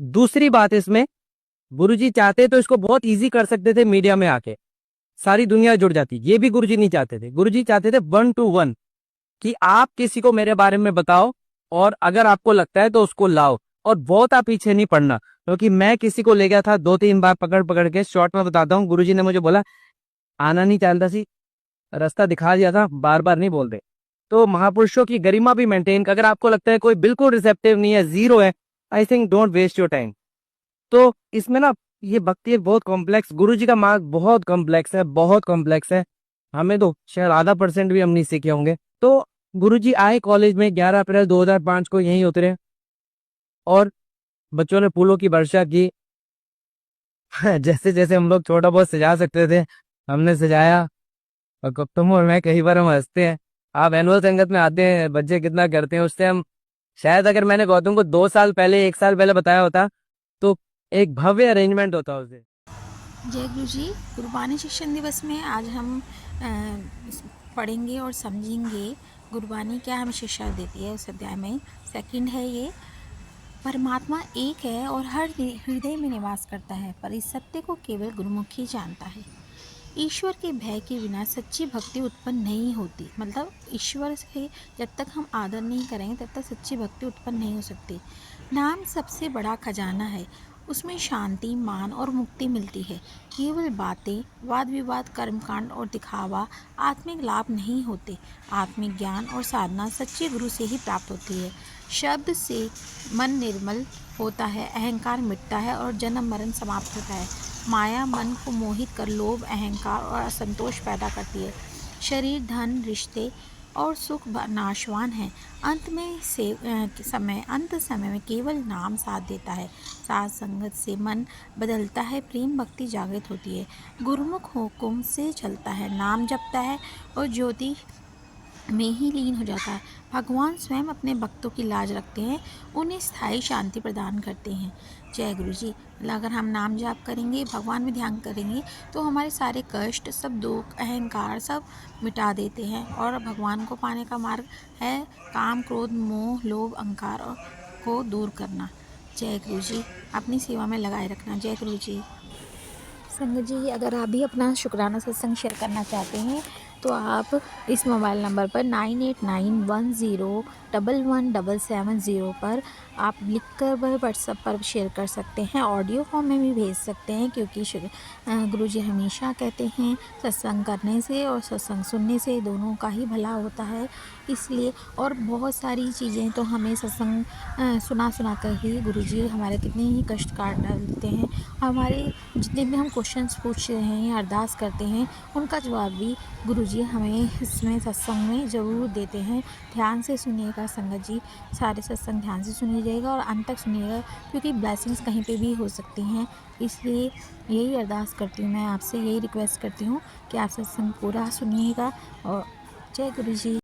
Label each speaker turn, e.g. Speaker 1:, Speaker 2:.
Speaker 1: दूसरी बात इसमें, गुरुजी चाहते तो इसको बहुत इजी कर सकते थे, मीडिया में आके सारी दुनिया जुड़ जाती। ये भी गुरुजी नहीं चाहते थे। गुरुजी चाहते थे 1 to 1 कि आप किसी को मेरे बारे में बताओ और अगर आपको लगता है तो उसको लाओ, और बहुत आप पीछे नहीं पड़ना। क्योंकि मैं किसी को ले गया था 2-3 बार पकड़ पकड़ के, शॉर्ट में बताता हूँ। गुरुजी ने मुझे बोला आना नहीं चाहता सी, रास्ता दिखा दिया था, बार बार नहीं बोलते। तो महापुरुषों की गरिमा भी मेंटेन, अगर आपको लगता है कोई बिल्कुल रिसेप्टिव नहीं है, जीरो है, I think don't waste your time. तो इसमें ना, ये भक्ति है बहुत कॉम्प्लेक्स, गुरुजी का मार्ग बहुत कॉम्प्लेक्स है, बहुत कॉम्प्लेक्स है। हमें तो शायद आधा परसेंट भी हम नहीं सीखे होंगे। तो गुरुजी आए कॉलेज में 11 अप्रैल 2005 को, यहीं उतरे और बच्चों ने फूलों की वर्षा की। जैसे जैसे हम लोग छोटा बहुत सजा सकते थे, हमने सजाया। और तुम और मैं कई बार हम हंसते हैं। आप एनुअल संगत में आते हैं, बच्चे कितना करते हैं उससे हम, शायद अगर मैंने गौतम को 2 साल पहले, 1 साल पहले बताया होता तो एक भव्य अरेंजमेंट होता उसे।
Speaker 2: जय गुरु जी। गुरबानी शिक्षण दिवस में आज हम पढ़ेंगे और समझेंगे गुरबानी क्या हमें शिक्षा देती है। उस अध्याय में सेकंड है ये, परमात्मा एक है और हर हृदय में निवास करता है, पर इस सत्य को केवल गुरुमुख ही जानता है। ईश्वर के भय के बिना सच्ची भक्ति उत्पन्न नहीं होती। मतलब ईश्वर से जब तक हम आदर नहीं करेंगे तब तक सच्ची भक्ति उत्पन्न नहीं हो सकती। नाम सबसे बड़ा खजाना है, उसमें शांति, मान और मुक्ति मिलती है। केवल बातें, वाद विवाद, कर्मकांड और दिखावा आत्मिक लाभ नहीं होते। आत्मिक ज्ञान और साधना सच्चे गुरु से ही प्राप्त होती है। शब्द से मन निर्मल होता है, अहंकार मिटता है और जन्म मरण समाप्त होता है। माया मन को मोहित कर लोभ, अहंकार और असंतोष पैदा करती है। शरीर, धन, रिश्ते और सुख नाशवान है। अंत समय में केवल नाम साथ देता है। साथ संगत से मन बदलता है, प्रेम भक्ति जागृत होती है। गुरुमुख हुकुम से चलता है, नाम जपता है और ज्योति में ही लीन हो जाता है। भगवान स्वयं अपने भक्तों की लाज रखते हैं, उन्हें स्थायी शांति प्रदान करते हैं। जय गुरु जी। अगर हम नाम जाप करेंगे, भगवान में ध्यान करेंगे तो हमारे सारे कष्ट, सब दुख, अहंकार सब मिटा देते हैं। और भगवान को पाने का मार्ग है काम, क्रोध, मोह, लोभ, अहंकार को दूर करना। जय गुरु जी। अपनी सेवा में लगाए रखना। जय गुरु जी। संगत जी, अगर आप भी अपना शुक्राना सत्संग शेयर करना चाहते हैं तो आप इस मोबाइल नंबर पर 9891011770 पर आप लिखकर व्हाट्सएप पर शेयर कर सकते हैं। ऑडियो फॉर्म में भी भेज सकते हैं, क्योंकि गुरुजी हमेशा कहते हैं सत्संग करने से और सत्संग सुनने से दोनों का ही भला होता है। इसलिए और बहुत सारी चीज़ें तो हमें सत्संग सुना सुना कर ही गुरुजी हमारे कितने ही कष्ट काट डालते हैं। हमारे जितने भी हम क्वेश्चंस पूछ रहे हैं या अरदास करते हैं, उनका जवाब भी गुरुजी हमें इसमें सत्संग में ज़रूर देते हैं। ध्यान से सुनिएगा संगत जी, सारे सत्संग ध्यान से सुनिएगा और अंत तक सुनिएगा, क्योंकि ब्लेसिंग्स कहीं पे भी हो सकती हैं। इसलिए यही अरदास करती हूँ मैं आपसे, यही रिक्वेस्ट करती हूँ कि आप सत्संग पूरा सुनिएगा। और जय गुरु जी।